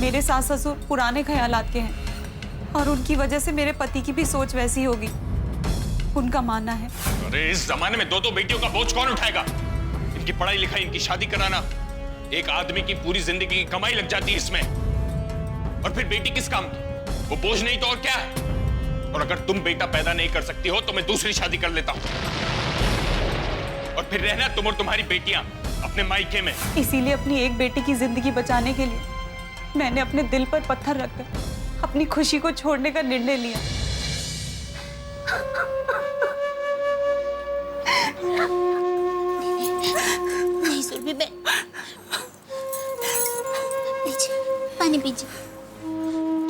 मेरे सास ससुर पुराने ख्यालात के हैं और उनकी वजह से मेरे पति की भी सोच वैसी होगी, उनका मानना है। अरे इस जमाने में दो बेटियों का बोझ कौन उठाएगा? इनकी पढ़ाई लिखाई, इनकी शादी कराना, एक आदमी की पूरी जिंदगी की कमाई लग जाती है इसमें। और फिर बेटी किस काम की? वो बोझ नहीं तो और क्या है? और अगर तुम बेटा पैदा नहीं कर सकती हो तो मैं दूसरी शादी कर लेता हूं, और फिर रहना तुम और तुम्हारी बेटियां अपने मायके में। इसीलिए अपनी एक बेटी की जिंदगी बचाने के लिए मैंने अपने दिल पर पत्थर रखकर अपनी खुशी को छोड़ने का निर्णय लिया। नहीं सुरभि बहन, पानी पीजिए।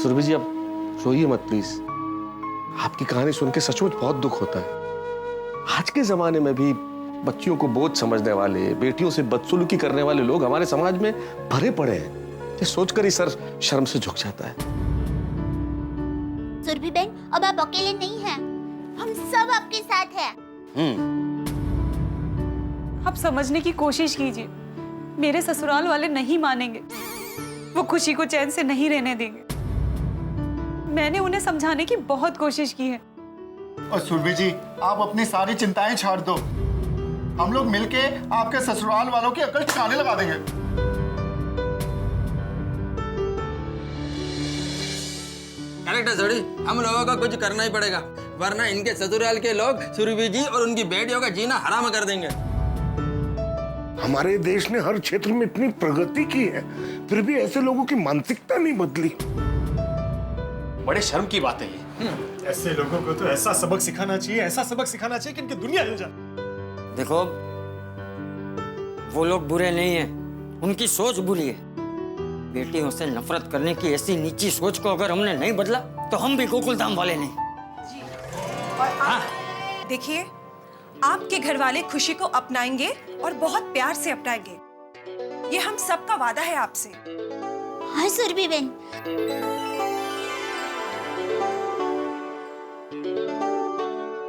सुरभि जी, अब रोइए मत प्लीज। आपकी कहानी सुन के सचमुच बहुत दुख होता है। आज के जमाने में भी बच्चियों को बोझ समझने वाले, बेटियों से बदसलूकी करने वाले लोग हमारे समाज में भरे पड़े हैं। ये सोचकर ही सर शर्म से झुक जाता है। सुरभि बहन, अब आप अकेले नहीं हैं, हम सब आपके साथ हैं। आप समझने की कोशिश कीजिए, मेरे ससुराल वाले नहीं मानेंगे, वो खुशी को चैन से नहीं रहने देंगे। मैंने उन्हें समझाने की बहुत कोशिश की है। और सुरभि जी, आप अपनी सारी चिंताएं छोड़ दो, हम लोग मिलके आपके ससुराल वालों की अकल ठिकाने लगा देंगे। करेक्ट है जोड़ी, हम लोगों को कुछ करना ही पड़ेगा, वरना इनके ससुराल के लोग सुरभि जी और उनकी बेटियों का जीना हराम कर देंगे। हमारे देश ने हर क्षेत्र में इतनी प्रगति की है, फिर भी ऐसे लोगों की मानसिकता नहीं बदली। बड़े शर्म की बात है ये। ऐसे लोगों को तो ऐसा सबक सिखाना चाहिए, ऐसा सबक सिखाना चाहिए कि इनकी दुनिया हिल जाए। देखो, वो लोग बुरे नहीं हैं, उनकी सोच बुरी है। बेटियों से नफरत करने की ऐसी नीची सोच को अगर हमने नहीं बदला तो हम भी गोकुलधाम वाले नहीं। और आप देखिए, आपके घर वाले खुशी को अपनाएंगे और बहुत प्यार से अपनाएंगे, ये हम सबका वादा है आपसे। हाँ सुरभि बहन।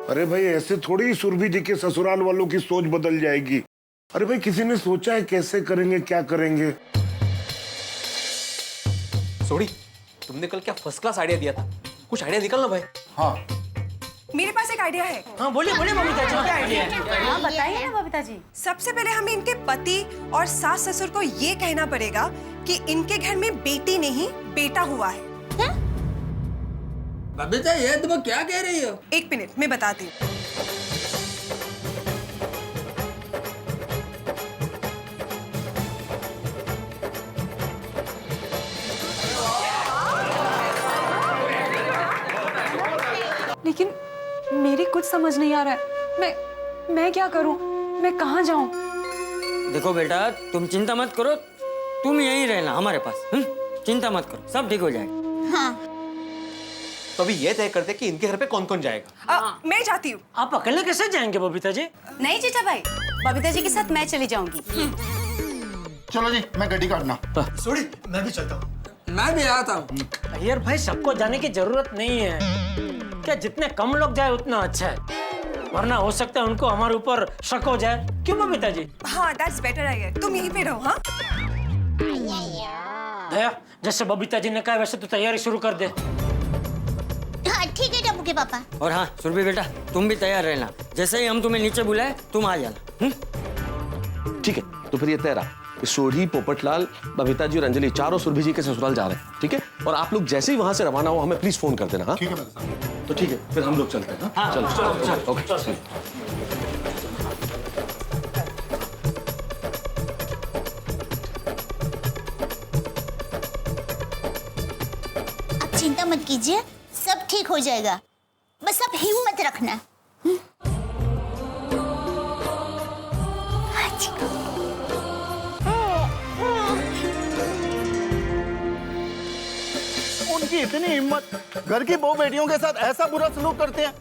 अरे भाई, ऐसे थोड़ी ही सुरभि जी के ससुराल वालों की सोच बदल जाएगी। अरे भाई, किसी ने सोचा है कैसे करेंगे, क्या करेंगे? सोड़ी, तुमने कल क्या फर्स्ट क्लास आइडिया दिया था, कुछ आइडिया निकलना भाई। हाँ, मेरे पास एक आइडिया है। हाँ बोलिए बोलिए बबीता जी, क्या आइडिया है? हाँ बताइए ना बबीता जी। सबसे पहले हमें इनके पति और सास ससुर को ये कहना पड़ेगा कि इनके घर में बेटी नहीं बेटा हुआ है। बबीता, ये तुम क्या कह रही हो? एक मिनट, मैं बताती हूँ। लेकिन मेरी कुछ समझ नहीं आ रहा है, मैं क्या करूं, मैं कहां जाऊं? देखो बेटा, तुम चिंता मत करो, तुम यहीं रहना हमारे पास। चिंता मत करो, सब ठीक हो जाएगा। हाँ। तो अभी ये तय करते कि इनके घर पे कौन कौन जाएगा। मैं जाती हूँ। आप अकेले कैसे जाएंगे बबीता जी? नहीं जीजा भाई, बबीता जी के साथ मैं चली जाऊंगी। चलो जी, मैं गड्डी काटना। सोड़ी, मैं भी चलता हूँ। मैं भी आता हूँ। अय्यर भाई, सबको जाने की जरूरत नहीं है, क्या जितने कम लोग जाए उतना अच्छा है, वरना हो सकता है उनको हमारे ऊपर शक हो जाए। क्यों बबीता जी? हाँ, that's better है। तुम यहीं पे रहो। हाँ दया, जैसे बबीता जी ने कहा वैसे तो तैयारी शुरू कर दे। हाँ ठीक है टप्पू के पापा। और हाँ सुरभि बेटा, तुम भी तैयार रहना, जैसे ही हम तुम्हें नीचे बुलाए तुम आ जाना। ठीक है, तो फिर ये तय रहा, सोढ़ी, पोपटलाल, बबीता जी और अंजलि चारों सुरभि जी के ससुराल जा रहे हैं। ठीक है, और आप लोग जैसे ही वहां से रवाना हो हमें प्लीज फोन कर देना। हाँ ठीक है। तो ठीक है, फिर हम लोग चलते हैं। हाँ चलो चलो, ओके चलो। आप चिंता मत कीजिए, सब ठीक हो जाएगा, बस आप हिम्मत रखना। उनकी इतनी हिम्मत, घर की बहू बेटियों के साथ ऐसा बुरा सलूक करते हैं।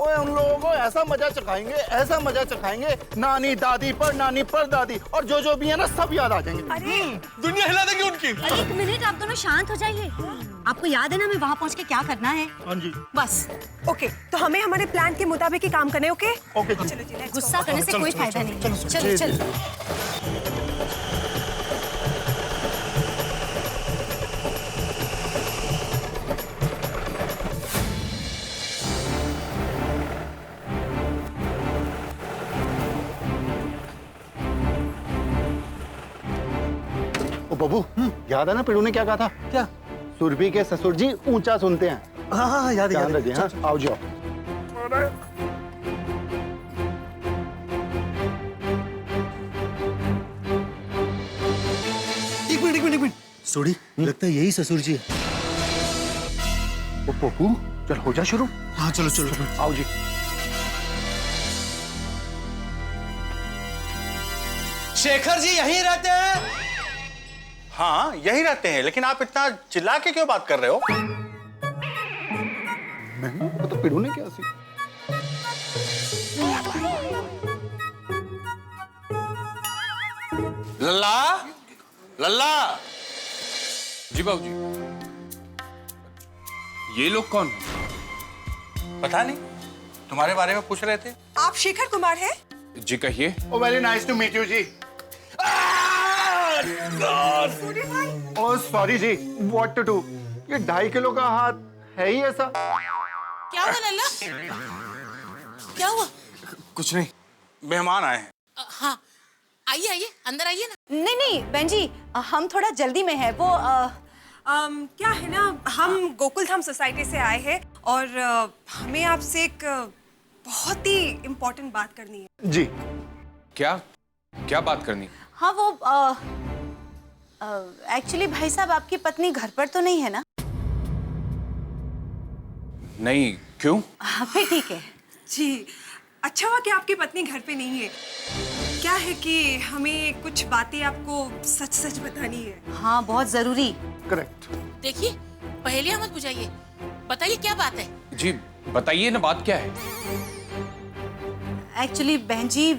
ओए, उन लोगों को ऐसा मजा चखाएंगे, ऐसा मजा चखाएंगे, नानी दादी पर नानी पर दादी, और जो भी है ना सब याद आ जाएंगे। अरे दुनिया हिला देंगे उनकी। अरे एक मिनट, आप दोनों शांत हो जाइए। आपको याद है ना हमें वहाँ पहुँच के क्या करना है? हाँ जी। बस ओके, तो हमें हमारे प्लान के मुताबिक ही काम करने। ओके ओके जी। चलो जी, let's go। गुस्सा करने से कोई फायदा नहीं। चलो चलो। बबू, याद है ना पिड़ू ने क्या कहा था? क्या? सुरभि के ससुर जी ऊंचा सुनते हैं। हाँ याद ध्यान रखिए। हाँ, आओ जाओ। एक मिनट सोडी, लगता है यही ससुर जी है। ओ पप्पू, चल हो जा शुरू। हाँ चलो आओ जी। शेखर जी यहीं रहते हैं? हाँ यहीं रहते हैं, लेकिन आप इतना चिल्ला के क्यों बात कर रहे हो? मैं तो पिड़ू ने क्या सी? लल्ला, लल्ला। जी बाबूजी। ये लोग कौन? पता नहीं, तुम्हारे बारे में पूछ रहे थे। आप शेखर कुमार हैं? जी कहिए। Oh very nice to meet you जी। ओह सॉरी जी, व्हाट टू डू? ये 2.5 किलो का हाथ है ही ऐसा। क्या हुआ लल्ला? क्या हुआ? कुछ नहीं, मेहमान आए हैं। हाँ आइए आइए, अंदर आइए ना। नहीं बहन जी, हम थोड़ा जल्दी में है। वो क्या है ना, हम गोकुल धाम सोसाइटी से आए हैं और हमें आपसे एक बहुत ही इम्पोर्टेंट बात करनी है। जी। क्या बात करनी? हाँ वो एक्चुअली भाई साहब, आपकी पत्नी घर पर तो नहीं है ना? नहीं, क्यों? हाँ फिर ठीक है जी। अच्छा हुआ कि आपकी पत्नी घर पे नहीं है। क्या है कि हमें कुछ बातें आपको सच सच बतानी है। हाँ बहुत जरूरी। करेक्ट। देखिए पहेलियां मत बुझाइए, बताइए क्या बात है। जी बताइए ना, बात क्या है? एक्चुअली बहन जी,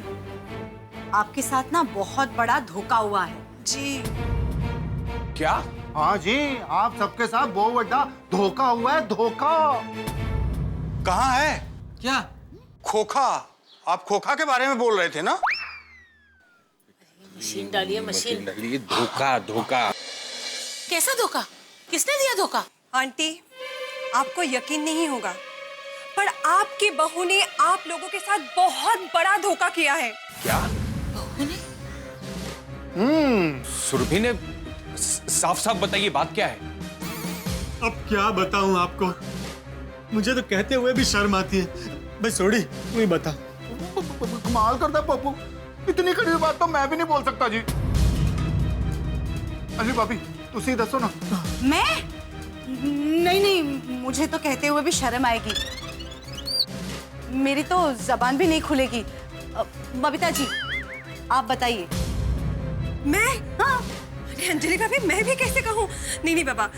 आपके साथ ना बहुत बड़ा धोखा हुआ है। जी। क्या? हाँ जी, आप सबके साथ बहुत बड़ा धोखा हुआ है। धोखा कहाँ है? क्या? खोखा। आप खोखा के बारे में बोल रहे थे ना? मशीन डालिए, मशीन डालिए। धोखा। कैसा धोखा? किसने दिया धोखा? आंटी, आपको यकीन नहीं होगा, पर आपकी बहू ने आप लोगों के साथ बहुत बड़ा धोखा किया है। क्या? बहू ने? सुरभि ने? साफ बताइए, बात क्या है? अब क्या बताऊं आपको, मुझे तो कहते हुए भी शर्म आती है। भाई सोडी, तू ही बता। कमाल करता पप्पू, इतनी कड़ी बात तो मैं भी नहीं बोल सकता जी। अरे भाभी, तुसी दसो ना। मैं? नहीं, मुझे तो कहते हुए भी शर्म आएगी। मेरी तो जबान भी नहीं खुलेगी। बबीता जी, आप बताइए। मैं? हाँ। अरे अंजलि भाभी, मैं भी कैसे कहूँ? नहीं बाबा,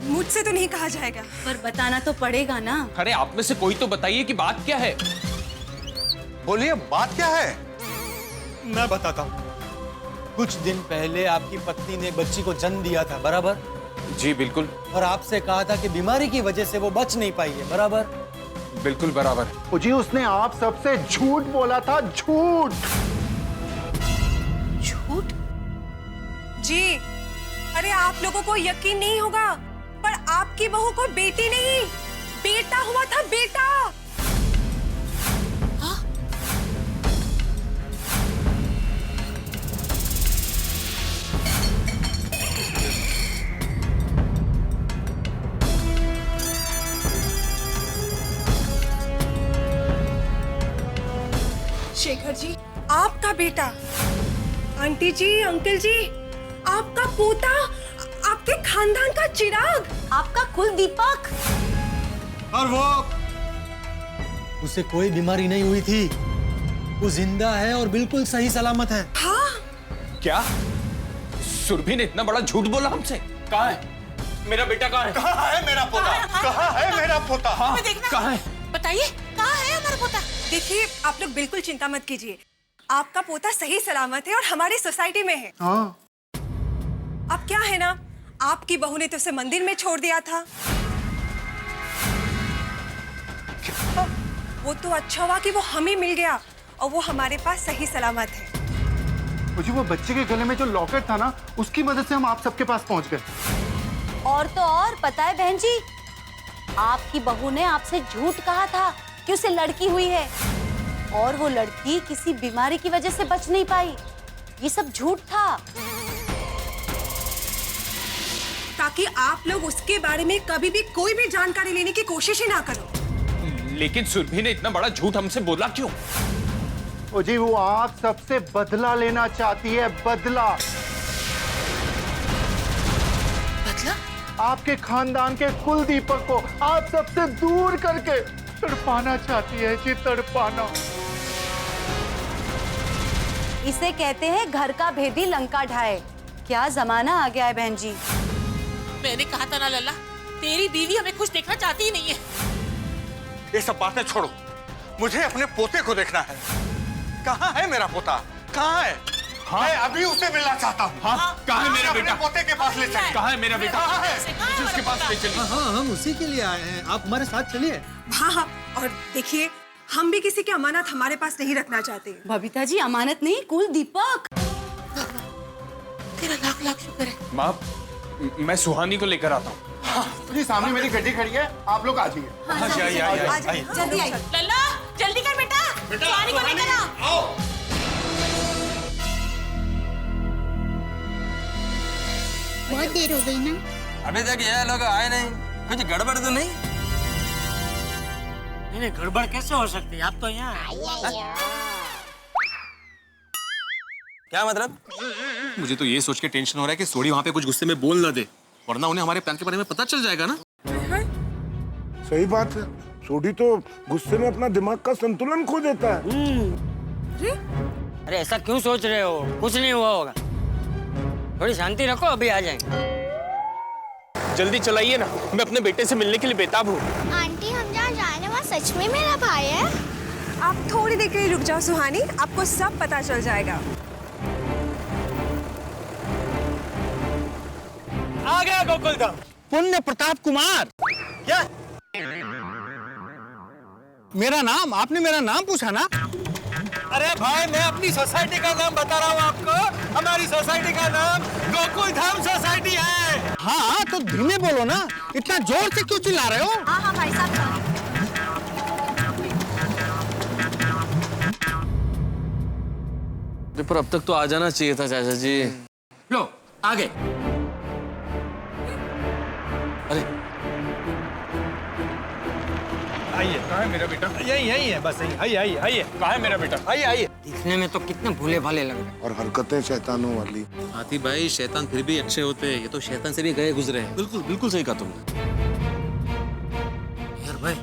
मुझसे तो नहीं कहा जाएगा। पर बताना तो पड़ेगा ना। अरे आप में से कोई तो बताइए कि बात क्या है। बोलिए, बात क्या है? मैं बताता हूँ। कुछ दिन पहले आपकी पत्नी ने एक बच्ची को जन्म दिया था, बराबर? जी बिल्कुल। और आपसे कहा था कि बीमारी की वजह से वो बच नहीं पाई है, बराबर? बिल्कुल बराबर। ओ जी, उसने आप सबसे झूठ बोला था। झूठ। जी, अरे आप लोगों को यकीन नहीं होगा, पर आपकी बहू को बेटी नहीं, बेटा हुआ था। बेटा। हाँ? शेखर जी, आपका बेटा। आंटी जी, अंकल जी, आपका पोता, आपके खानदान का चिराग, आपका कुल दीपक। और वो, उसे कोई बीमारी नहीं हुई थी। वो जिंदा है और बिल्कुल सही सलामत है। हाँ? क्या? सुरभि ने इतना बड़ा झूठ बोला हमसे? कहाँ है मेरा बेटा? कहाँ है? कहाँ है मेरा पोता? कहाँ है मेरा पोता? हाँ, कहाँ है? बताइए कहाँ है हमारा पोता? देखिए, आप लोग बिल्कुल चिंता मत कीजिए, आपका पोता सही सलामत है और हमारी सोसाइटी में है। हाँ। अब क्या है ना, आपकी बहू ने तो उसे मंदिर में छोड़ दिया था। वो तो अच्छा हुआ कि वो हमें मिल गया और वो हमारे पास सही सलामत है। जी, वो बच्चे के गले में जो लॉकेट था ना, उसकी मदद से हम आप सबके पास पहुंच गए। और तो और पता है बहन जी, आपकी बहू ने आपसे झूठ कहा था कि उसे लड़की हुई है और वो लड़की किसी बीमारी की वजह से बच नहीं पाई। ये सब झूठ था। ताकि आप लोग उसके बारे में कभी भी कोई भी जानकारी लेने की कोशिश ही ना करो। लेकिन सुरभि ने इतना बड़ा झूठ हमसे बोला क्यों? ओ जी, वो आप सबसे बदला लेना चाहती है, बदला। बदला? आपके खानदान के कुल दीपक को आप सबसे दूर करके तड़पाना चाहती है जी, तड़पाना। इसे कहते हैं घर का भेदी लंका ढाए। क्या जमाना आ गया है बहन जी। मैंने कहा था ना लल्ला, तेरी बीवी हमें खुश देखना चाहती ही नहीं है। ये सब बातें छोड़ो, मुझे अपने पोते को देखना है। कहाँ है मेरा पोता? कहाँ है? हाँ? मैं अभी उसे मिलना चाहता हूँ। हाँ? कहाँ है मेरा बेटा? पोते के पास ले चलिए। कहाँ है मेरा बेटा? कहाँ है? मुझे उसके पास ले चलिए। हाँ, हम उसी के लिए आए हैं, आप हमारे साथ चलिए। हाँ, और देखिए, हम भी किसी की अमानत हमारे पास नहीं रखना चाहते। बबीता जी, अमानत नहीं, कुल दीपक। तेरा लाख लाख शुक्र है। माँ, मैं सुहानी को लेकर आता हूँ। जी, सामने मेरी गड्डी खड़ी है, आप लोग आ जाइए। जल्दी आइए। लल्ला जल्दी कर बेटा, सुहानी को लेकर आओ। बहुत देर हो गई ना। अभी तक ये लोग आए नहीं, कुछ गड़बड़ तो नहीं? नहीं, गड़बड़ कैसे हो सकती है? आप तो यहाँ क्या मतलब? मुझे तो ये सोच के टेंशन हो रहा है कि सोडी वहाँ पे कुछ गुस्से में बोल ना दे, वरना उन्हें हमारे प्लान के बारे में पता चल जाएगा ना। सही बात है, सोडी तो गुस्से में अपना दिमाग का संतुलन खो देता है। अरे ऐसा क्यों सोच रहे हो? कुछ नहीं हुआ होगा, थोड़ी शांति रखो, अभी आ जाएंगे। जल्दी चलाइए ना, मैं अपने बेटे से मिलने के लिए बेताब हूँ। आंटी, हम जहाँ जा रहे हैं वहाँ सच में मेरा भाई है? आप थोड़ी देर के लिए रुक जाओ सुहानी, आपको सब पता चल जाएगा। आ गया गोकुलधाम, पुण्य प्रताप कुमार। क्या मेरा नाम? आपने मेरा नाम पूछा ना? अरे भाई, मैं अपनी सोसाइटी का नाम बता रहा हूँ आपको। हमारी सोसाइटी का नाम गोकुलधाम सोसाइटी है। हाँ, तो धीमे बोलो ना, इतना जोर से क्यों चिल्ला रहे हो? हाँ हाँ भाई साहब। पर अब तक तो आ जाना चाहिए था चाचा जी। लो, आ गए। अरे आइए, कहाँ है मेरा बेटा? यही है, बस यही। आइए, कहाँ है मेरा बेटा? आइए। दिखने में तो कितने भोले भाले लग रहे हैं। और हरकतें शैतानों वाली। हाथी भाई, शैतान फिर भी अच्छे होते हैं, ये तो शैतान से भी गए गुजरे हैं। बिल्कुल बिल्कुल सही कहा तुमने। यार भाई,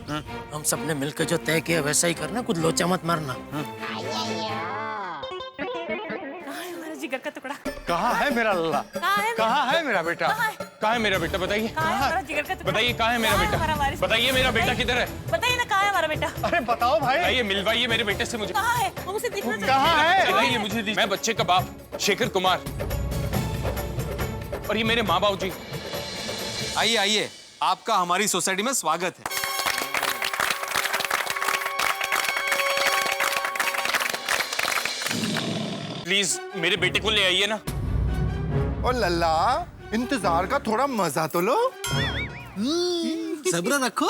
हम सबने मिलकर जो तय किया वैसा ही करना, कुछ लोचा मत मारना। जिगर का टुकड़ा कहाँ है मेरा लल्ला? कहाँ है मेरा बेटा? कहाँ है मेरा बेटा? बताइए। जिगर का टुकड़ा? बताइए कहाँ है मेरा बेटा? बताइए मेरा बेटा किधर है? बताइए ना, कहाँ है हमारा बेटा? अरे बताओ भाई। आइए, मिलवाइए मेरे बेटे से मुझे। कहाँ है? हम उसे दिखना कहाँ है? बताइए मुझे। मैं बच्चे का बाप शेखर कुमार, और ये मेरे माँ बाप जी। आइए, आपका हमारी सोसाइटी में स्वागत है। प्लीज मेरे बेटे को ले आइए ना। ओ लल्ला, इंतजार का थोड़ा मजा तो लो। सब्र रखो।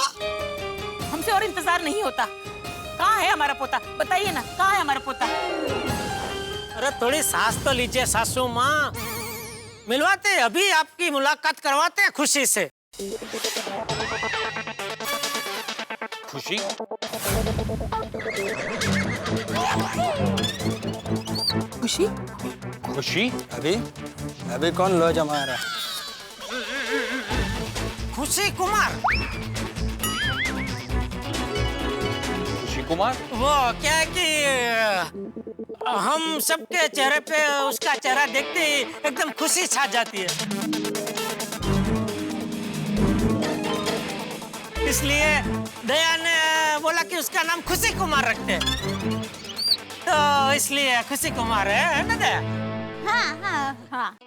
हमसे और इंतजार नहीं होता। कहाँ है हमारा पोता? बताइए ना, कहाँ है हमारा पोता? अरे थोड़ी सांस तो लीजिए सासू माँ, मिलवाते हैं, अभी आपकी मुलाकात करवाते हैं खुशी से। खुशी? खुशी? खुशी? अभी कौन लो जमा रहा? खुशी कुमार? खुशी कुमार? वो क्या है कि हम सबके चेहरे पे उसका चेहरा देखते ही एकदम खुशी छा जाती है, इसलिए दया ने बोला कि उसका नाम खुशी कुमार रखते हैं, तो इसलिए खुशी कुमार है ना दया? हाँ।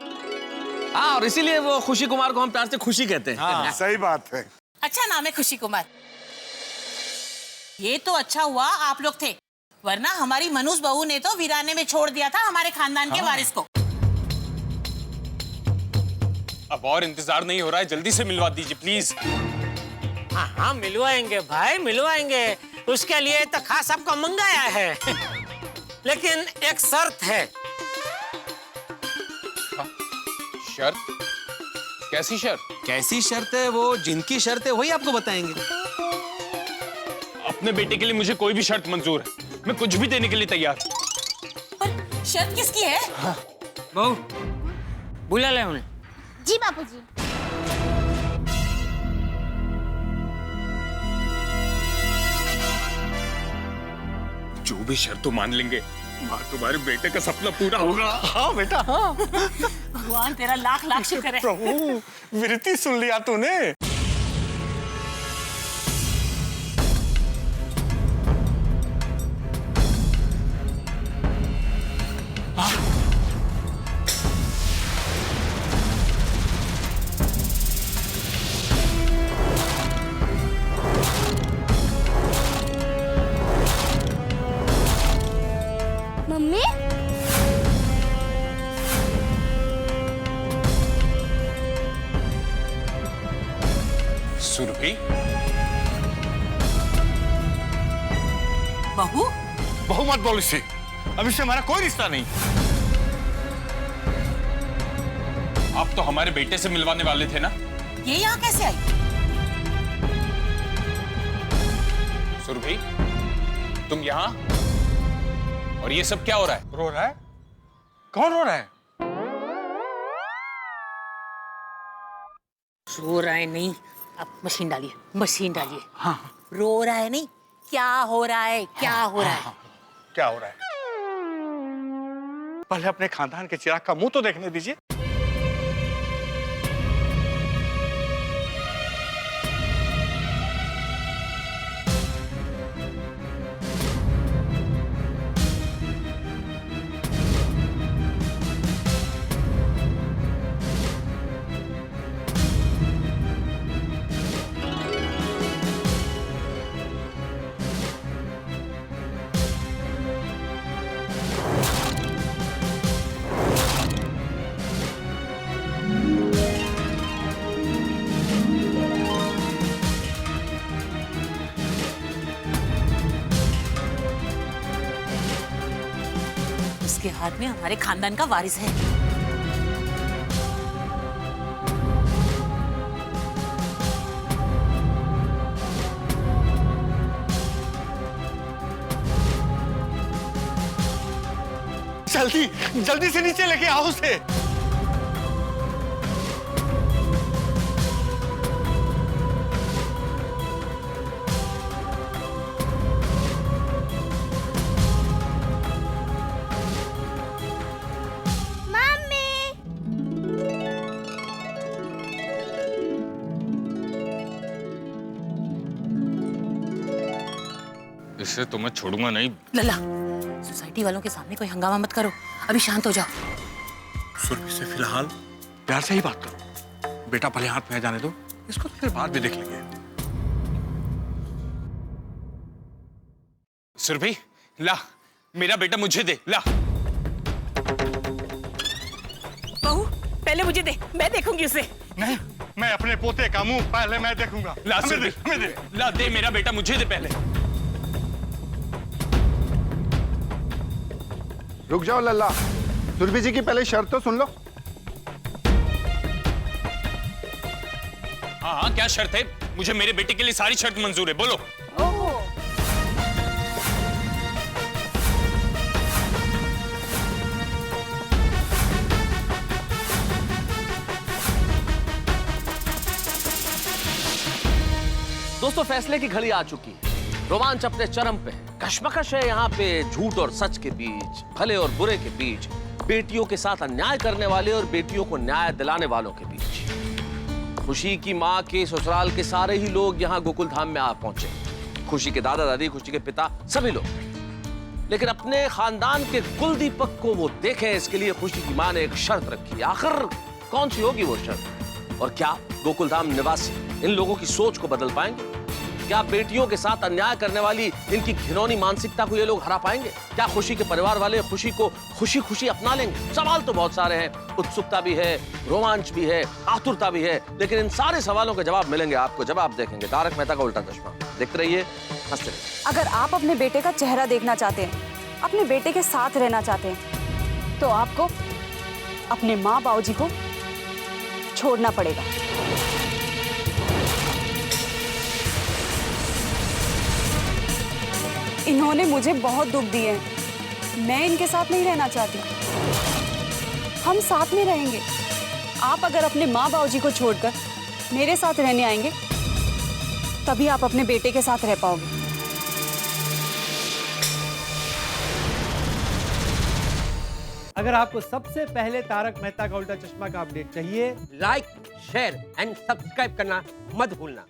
हाँ, और इसीलिए वो खुशी कुमार को हम प्यार से खुशी कहते हैं। हाँ, सही बात है। अच्छा नाम है खुशी कुमार। ये तो अच्छा हुआ आप लोग थे, वरना हमारी मनुष बहू ने तो वीराने में छोड़ दिया था हमारे खानदान के वारिस को। अब और इंतजार नहीं हो रहा है, जल्दी से मिलवा दीजिए प्लीज। हाँ, मिलवाएंगे भाई, मिलवाएंगे। उसके लिए तो खास आपको मंगाया है, लेकिन एक शर्त है। शर्त? कैसी शर्त? कैसी शर्त है वो जिनकी शर्त है वही आपको बताएंगे। अपने बेटे के लिए मुझे कोई भी शर्त मंजूर है, मैं कुछ भी देने के लिए तैयार। पर शर्त किसकी है? बहू बुला ले उन्हें। जी बापूजी। जो भी शर्त मान लेंगे माँ तुम्हारे बेटे का सपना पूरा होगा। हाँ बेटा हाँ। भगवान तेरा लाख लाख शुक्र है। प्रभु विरती सुन लिया तूने। मम्मी सुरभि, बहू बहू मत बोल इससे, अब इससे हमारा कोई रिश्ता नहीं। आप तो हमारे बेटे से मिलवाने वाले थे ना? ये यहाँ कैसे आई? सुरभि, तुम यहाँ? और ये सब क्या हो रहा है? रो रहा है? कौन रो रहा है? रो रहा है नहीं, आप मशीन डालिए, मशीन डालिए। हाँ रो रहा है नहीं, क्या हो रहा है? क्या हो रहा है? क्या हो रहा है? पहले अपने खानदान के चिराग का मुंह तो देखने दीजिए। उसके हाथ में हमारे खानदान का वारिस है। जल्दी जल्दी से नीचे लेके आओ उसे। इससे तो मैं छोड़ूंगा नहीं। लला, सोसाइटी वालों के सामने कोई हंगामा मत करो, अभी शांत हो जाओ। सुरभि से फिलहाल प्यार से ही बात करो। बेटा भले हाथ में जाने दो, इसको तो फिर बाद में देख लेंगे। सुरभि, ला मेरा बेटा मुझे दे, ला। बहू पहले मुझे दे, मैं देखूंगी उसे। नहीं, मैं अपने पोते का मुंह पहले मैं देखूंगा। ला हमें सुरभि, दे, हमें दे। ला दे मेरा बेटा मुझे दे पहले। रुक जाओ लल्ला, सुरभि जी की पहले शर्त तो सुन लो। हाँ हाँ, क्या शर्त है? मुझे मेरे बेटे के लिए सारी शर्त मंजूर है, बोलो। दोस्तों, फैसले की घड़ी आ चुकी है। रोमांच अपने चरम पे है। कश्मकश है यहाँ पे झूठ और सच के बीच, भले और बुरे के बीच, बेटियों के साथ अन्याय करने वाले और बेटियों को न्याय दिलाने वालों के बीच। खुशी की माँ के ससुराल के सारे ही लोग यहाँ गोकुल धाम में आ पहुंचे। खुशी के दादा दादी, खुशी के पिता, सभी लोग। लेकिन अपने खानदान के कुल दीपक को वो देखें, इसके लिए खुशी की माँ ने एक शर्त रखी। आखिर कौन सी होगी वो शर्त? और क्या गोकुल धाम निवासी इन लोगों की सोच को बदल पाएंगे? क्या बेटियों के साथ अन्याय करने वाली इनकी घिनौनी मानसिकता को ये लोग हरा पाएंगे? क्या खुशी के परिवार वाले खुशी को खुशी खुशी अपना लेंगे? सवाल तो बहुत सारे हैं, उत्सुकता भी है, रोमांच भी है, आतुरता भी है, लेकिन इन सारे सवालों के जवाब मिलेंगे आपको जब आप देखेंगे तारक मेहता का उल्टा चश्मा। देखते रहिए, हंसते रहिए। अगर आप अपने बेटे का चेहरा देखना चाहते हैं, अपने बेटे के साथ रहना चाहते हैं, तो आपको अपने माँ बाबूजी को छोड़ना पड़ेगा। इन्होंने मुझे बहुत दुख दिए हैं। मैं इनके साथ नहीं रहना चाहती। हम साथ में रहेंगे। आप अगर अपने माँ बाबूजी को छोड़कर मेरे साथ रहने आएंगे तभी आप अपने बेटे के साथ रह पाओगे। अगर आपको सबसे पहले तारक मेहता का उल्टा चश्मा का अपडेट चाहिए, लाइक, शेयर एंड सब्सक्राइब करना मत भूलना।